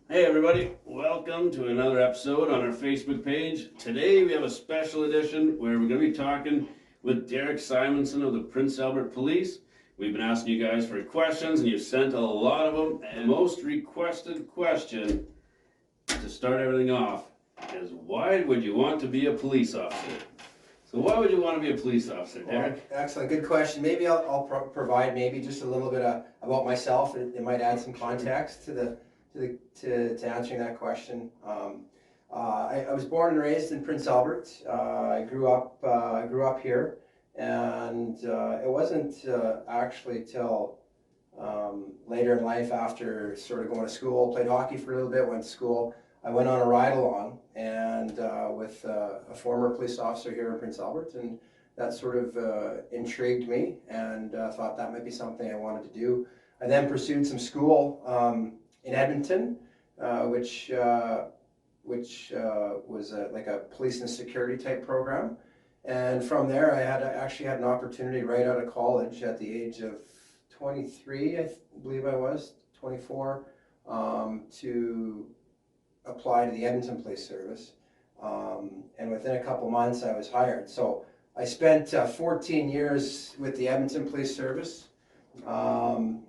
Hey everybody, welcome to another episode on our Facebook page. Today we have a special edition where we're going to be talking with Derek Simonson of the Prince Albert Police. We've been asking you guys for questions and you've sent a lot of them. And most requested question to start everything off is, why would you want to be a police officer? So why would you want to be a police officer, Derek? Excellent, good question. Maybe I'll provide maybe just a little bit about myself. It might add some context to answering that question. I was born and raised in Prince Albert. I grew up here, and it wasn't actually till later in life, after sort of going to school, played hockey for a little bit, went to school. I went on a ride along and with a former police officer here in Prince Albert, and that sort of intrigued me, and thought that might be something I wanted to do. I then pursued some school in Edmonton, which was like a police and security type program. And from there, I actually had an opportunity right out of college at the age of 23, I believe I was, 24, to apply to the Edmonton Police Service. And within a couple months, I was hired. So I spent 14 years with the Edmonton Police Service. I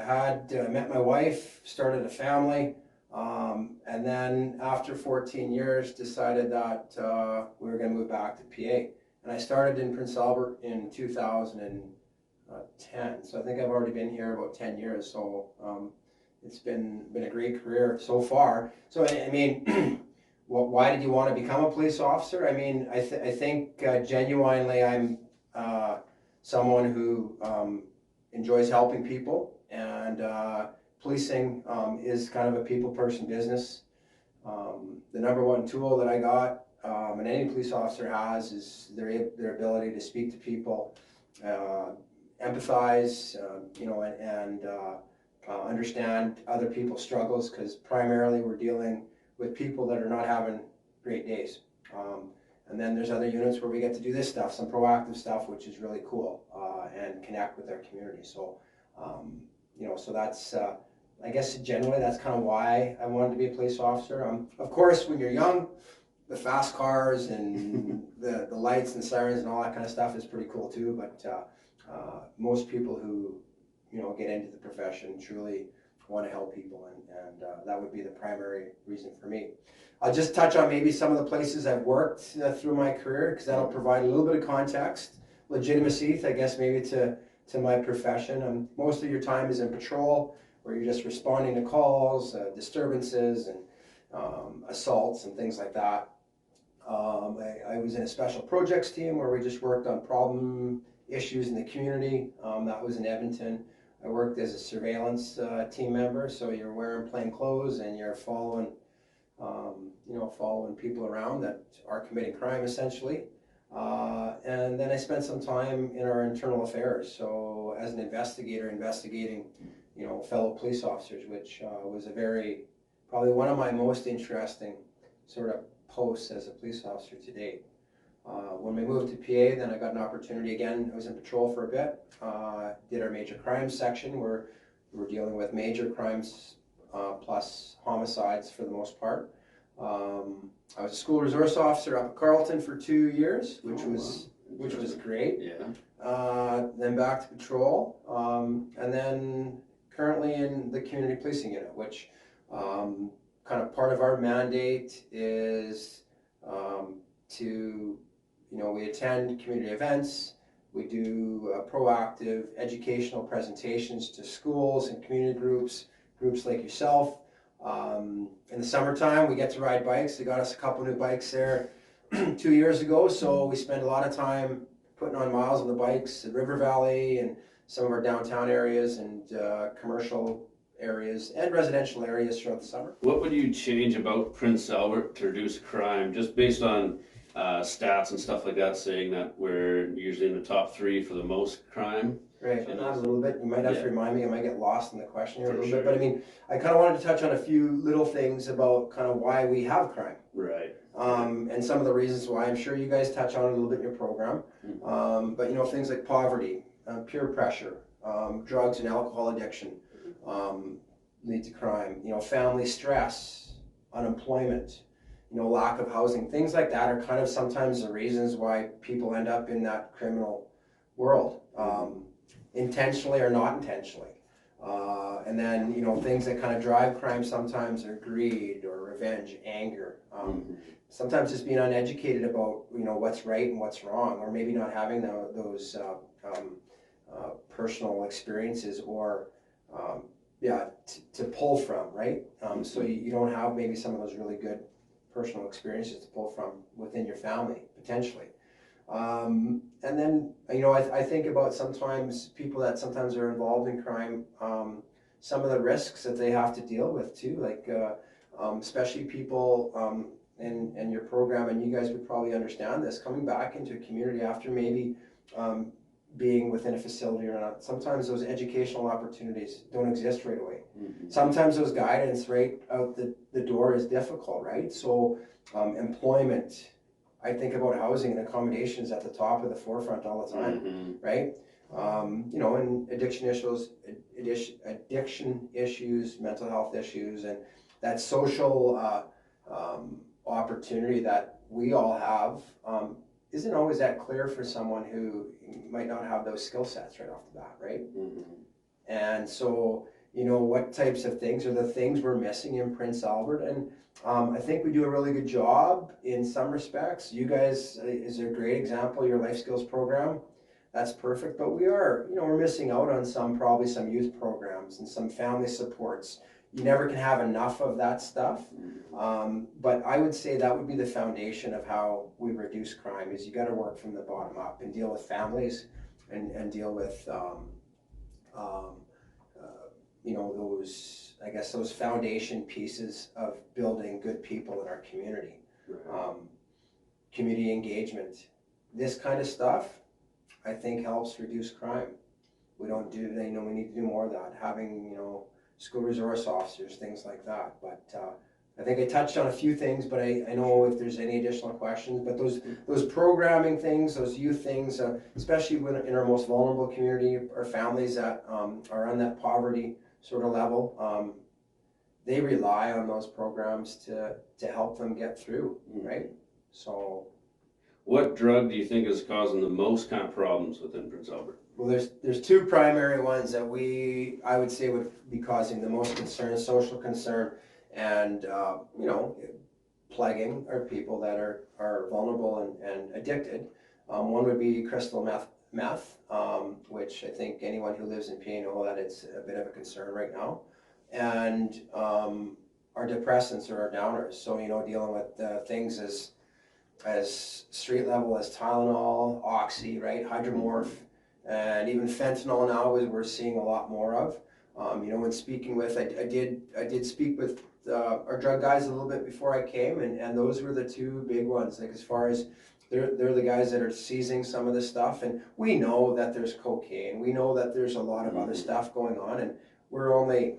had met my wife, started a family, and then after 14 years decided that we were going to move back to PA. And I started in Prince Albert in 2010, so I think I've already been here about 10 years, so it's been a great career so far. So I mean, why did you want to become a police officer? I mean, I think genuinely I'm someone who enjoys helping people, and policing is kind of a people person business. The number one tool that I got, and any police officer has, is their ability to speak to people, empathize, and understand other people's struggles, because primarily we're dealing with people that are not having great days. And then there's other units where we get to do this stuff, some proactive stuff, which is really cool, and connect with our community. So, so that's, I guess generally that's kind of why I wanted to be a police officer. Of course, when you're young, the fast cars and the lights and sirens and all that kind of stuff is pretty cool too. But most people who get into the profession truly want to help people, and that would be the primary reason for me. I'll just touch on maybe some of the places I've worked through my career, because that'll provide a little bit of context, legitimacy, I guess, maybe to my profession. Most of your time is in patrol, where you're just responding to calls, disturbances, and assaults and things like that. I was in a special projects team where we just worked on problem issues in the community. That was in Edmonton. I worked as a surveillance team member, so you're wearing plain clothes and you're following people around that are committing crime, essentially. And then I spent some time in our internal affairs, so as an investigator, investigating, fellow police officers, which was probably one of my most interesting sort of posts as a police officer to date. When we moved to PA, then I got an opportunity again. I was in patrol for a bit, did our major crimes section, where we were dealing with major crimes plus homicides for the most part. I was a school resource officer up at Carleton for 2 years, which was great. Yeah. Then back to patrol, and then currently in the community policing unit, which kind of part of our mandate is we attend community events, we do proactive educational presentations to schools and community groups like yourself. In the summertime, we get to ride bikes. They got us a couple new bikes there 2 years ago, so we spend a lot of time putting on miles on the bikes at River Valley and some of our downtown areas and commercial areas and residential areas throughout the summer. What would you change about Prince Albert to reduce crime, just based on stats and stuff like that, saying that we're usually in the top 3 for the most crime? Right, and that a little bit. You might have to remind me. I might get lost in the question here a little bit. Sure. But I mean, I kind of wanted to touch on a few little things about kind of why we have crime. Right. And some of the reasons why. I'm sure you guys touch on it a little bit in your program. But things like poverty, peer pressure, drugs and alcohol addiction, lead to crime. You know, family stress, unemployment, you know, lack of housing, things like that are kind of sometimes the reasons why people end up in that criminal world, intentionally or not intentionally. And then, you know, things that kind of drive crime sometimes are greed or revenge, anger. Sometimes just being uneducated about, you know, what's right and what's wrong, or maybe not having those personal experiences or to pull from, right? So you don't have maybe some of those really good personal experiences to pull from within your family, potentially. And then, you know, I think about sometimes people that sometimes are involved in crime, some of the risks that they have to deal with too, like especially people in your program, and you guys would probably understand this, coming back into a community after maybe being within a facility or not. Sometimes those educational opportunities don't exist right away. Sometimes those guidance right out the door is difficult, right? So employment, I think about housing and accommodations at the top of the forefront all the time, right? You know, and addiction issues, mental health issues, and that social opportunity that we all have isn't always that clear for someone who might not have those skill sets right off the bat, right? And so, you know, what types of things are the things we're missing in Prince Albert? And I think we do a really good job in some respects. You guys is a great example, your life skills program. That's perfect, but we are, you know, we're missing out on probably some youth programs and some family supports. You never can have enough of that stuff. But I would say that would be the foundation of how we reduce crime, is you got to work from the bottom up and deal with families and deal with, you know, those, I guess, those foundation pieces of building good people in our community. Community engagement. This kind of stuff, I think, helps reduce crime. We don't do, you know, we need to do more of that. Having, you know, school resource officers, things like that. But I think I touched on a few things, but I know if there's any additional questions, but those programming things, those youth things, especially when in our most vulnerable community, our families that are on that poverty sort of level, they rely on those programs to help them get through, right? So, what drug do you think is causing the most kind of problems within Prince Albert? well, there's two primary ones that I would say would be causing the most concern, social concern, and you know, plaguing our people that are vulnerable and addicted. One would be crystal meth, which I think anyone who lives in PA know that it's a bit of a concern right now, and our depressants or our downers. So, you know, dealing with things as street level as Tylenol, Oxy, right, Hydromorph, and even fentanyl now we're seeing a lot more of. You know, when speaking with, I did speak with our drug guys a little bit before I came, and those were the two big ones. Like, as far as they're the guys that are seizing some of the stuff, and we know that there's cocaine, we know that there's a lot of other stuff going on, and we're only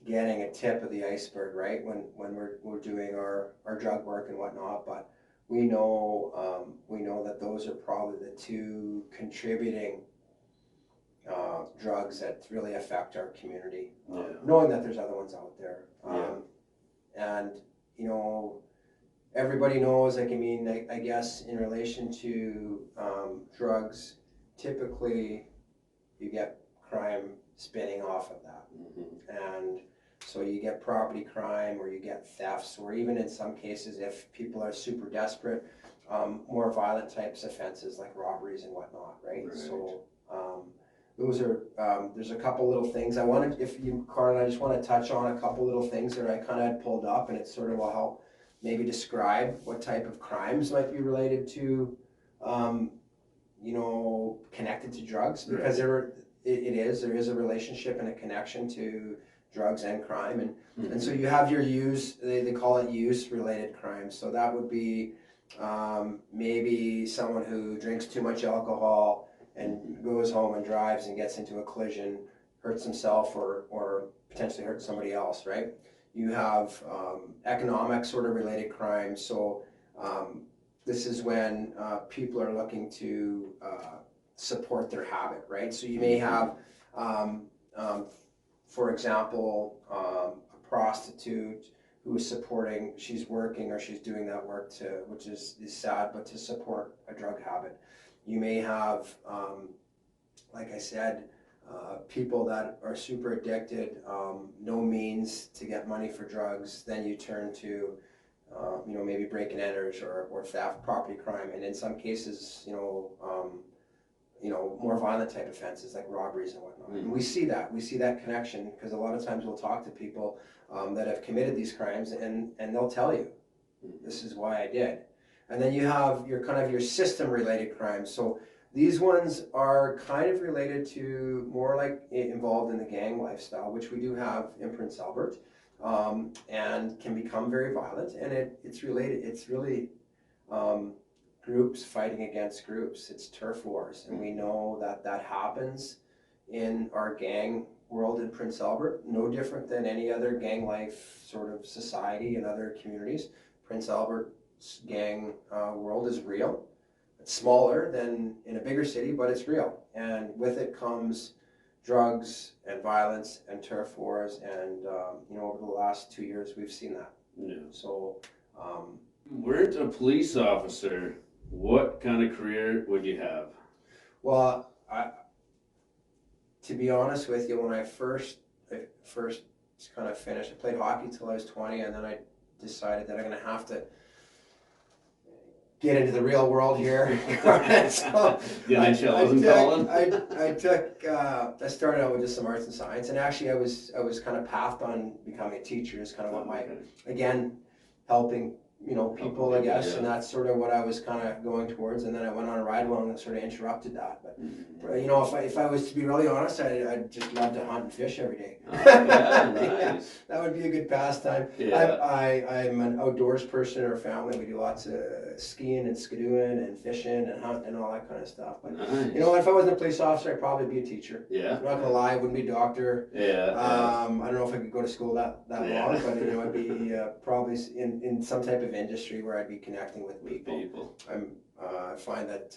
getting a tip of the iceberg, right, when we're doing our drug work and whatnot. But we know that those are probably the two contributing drugs that really affect our community, knowing that there's other ones out there. And, you know, everybody knows, like, I mean, I guess in relation to drugs, typically you get crime spinning off of that. And so you get property crime, or you get thefts, or even in some cases, if people are super desperate, more violent types offenses like robberies and whatnot, right? So those are, there's a couple little things I wanted, if you, Carl, I just want to touch on a couple little things that I kind of had pulled up, and it sort of will help maybe describe what type of crimes might be related to, you know, connected to drugs, because there is a relationship and a connection to drugs and crime, and so you have your use, they call it use related crimes. So that would be maybe someone who drinks too much alcohol and goes home and drives and gets into a collision, hurts himself or potentially hurts somebody else, right? You have economic sort of related crimes. So this is when people are looking to support their habit, right? So you may have for example, a prostitute who is supporting, she's working or she's doing that work to, which is sad, but to support a drug habit. You may have, like I said, people that are super addicted, no means to get money for drugs, then you turn to, maybe break and enters or theft, property crime, and in some cases, more violent type offenses like robberies and whatnot. And we see that connection because a lot of times we'll talk to people that have committed these crimes and they'll tell you, this is why I did. And then you have your system related crimes. So these ones are kind of related to more like involved in the gang lifestyle, which we do have in Prince Albert, and can become very violent. And it's really groups fighting against groups. It's turf wars, and we know that happens in our gang world in Prince Albert, no different than any other gang life sort of society in other communities. Prince Albert's gang world is real. It's smaller than in a bigger city, but it's real. And with it comes drugs and violence and turf wars. And, over the last 2 years, we've seen that. Yeah. So, weren't a police officer, what kind of career would you have? Well, to be honest with you, when I first kind of finished, I played hockey till I was 20, and then I decided that I'm going to have to get into the real world here. So The NHL wasn't calling? I started out with just some arts and science, and actually I was kind of pathed on becoming a teacher. Is kind of what again, helping people, I guess, and that's sort of what I was kind of going towards. And then I went on a ride along that sort of interrupted that. But if I was to be really honest, I'd just love to hunt and fish every day. Oh, yeah, nice. That would be a good pastime. Yeah. I'm an outdoors person in our family. We do lots of skiing and skidooing and fishing and hunting and all that kind of stuff. But Nice. if I wasn't a police officer, I'd probably be a teacher. Yeah. I'm not gonna lie, I wouldn't be a doctor. Yeah. I don't know if I could go to school that Yeah. long, but I'd be probably in some type of industry where I'd be connecting with people. I find that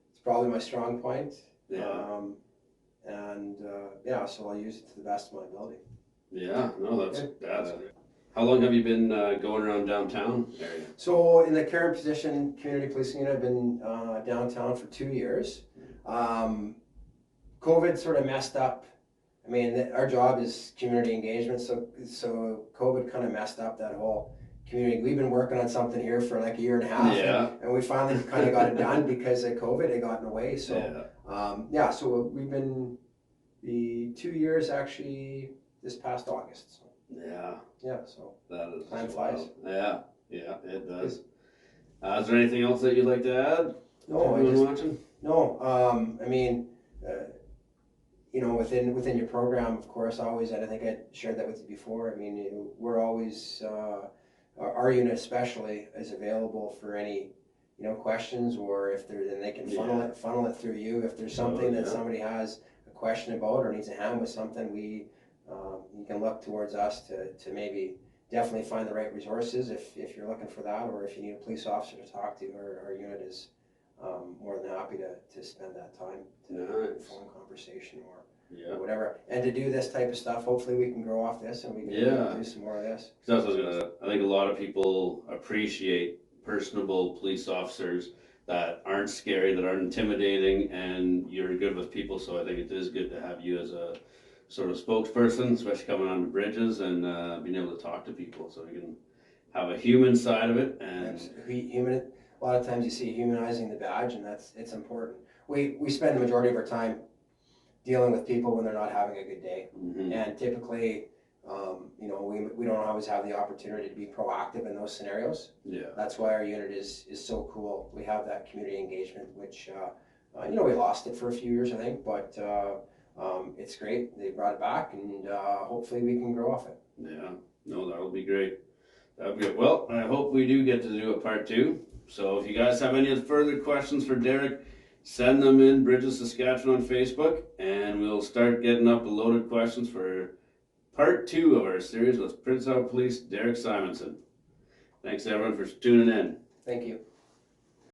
it's probably my strong point. Yeah. So I'll use it to the best of my ability. Yeah, no, that's good. How long have you been going around downtown area? So in the current position, community policing unit, I've been downtown for 2 years. COVID sort of messed up. I mean, our job is community engagement, so COVID kind of messed up that whole community. We've been working on something here for like a year and a half, and we finally kind of got it done because of COVID. It got in the way. So so we've been the 2 years actually this past August. So. Yeah, so that is time flies. Yeah, it does. Is there anything else that you'd like to add? No, watching? No. I mean, within your program, of course, always, and I think I shared that with you before. I mean, we're always our unit especially is available for any questions, or if there, then they can funnel it through you. If there's something that somebody has a question about or needs a hand with something, you can look towards us to maybe definitely find the right resources if you're looking for that, or if you need a police officer to talk to. Our unit is more than happy to spend that time to have a phone conversation or whatever. And to do this type of stuff, hopefully we can grow off this and we can do some more of this. I think a lot of people appreciate personable police officers that aren't scary, that aren't intimidating, and you're good with people. So I think it is good to have you as a sort of spokesperson, especially coming on the bridges and being able to talk to people, so you can have a human side of it. And a lot of times you see humanizing the badge, and it's important. We spend the majority of our time dealing with people when they're not having a good day, and typically, we don't always have the opportunity to be proactive in those scenarios. Yeah, that's why our unit is so cool. We have that community engagement, which we lost it for a few years, I think, but. It's great. They brought it back, and hopefully we can grow off it. Yeah, no, that'll be great. That'll be good. Well, I hope we do get to do a part 2. So if you guys have any further questions for Derek, send them in Bridges Saskatchewan on Facebook, and we'll start getting up the loaded questions for part 2 of our series with Prince Albert Police Derek Simonson. Thanks everyone for tuning in. Thank you.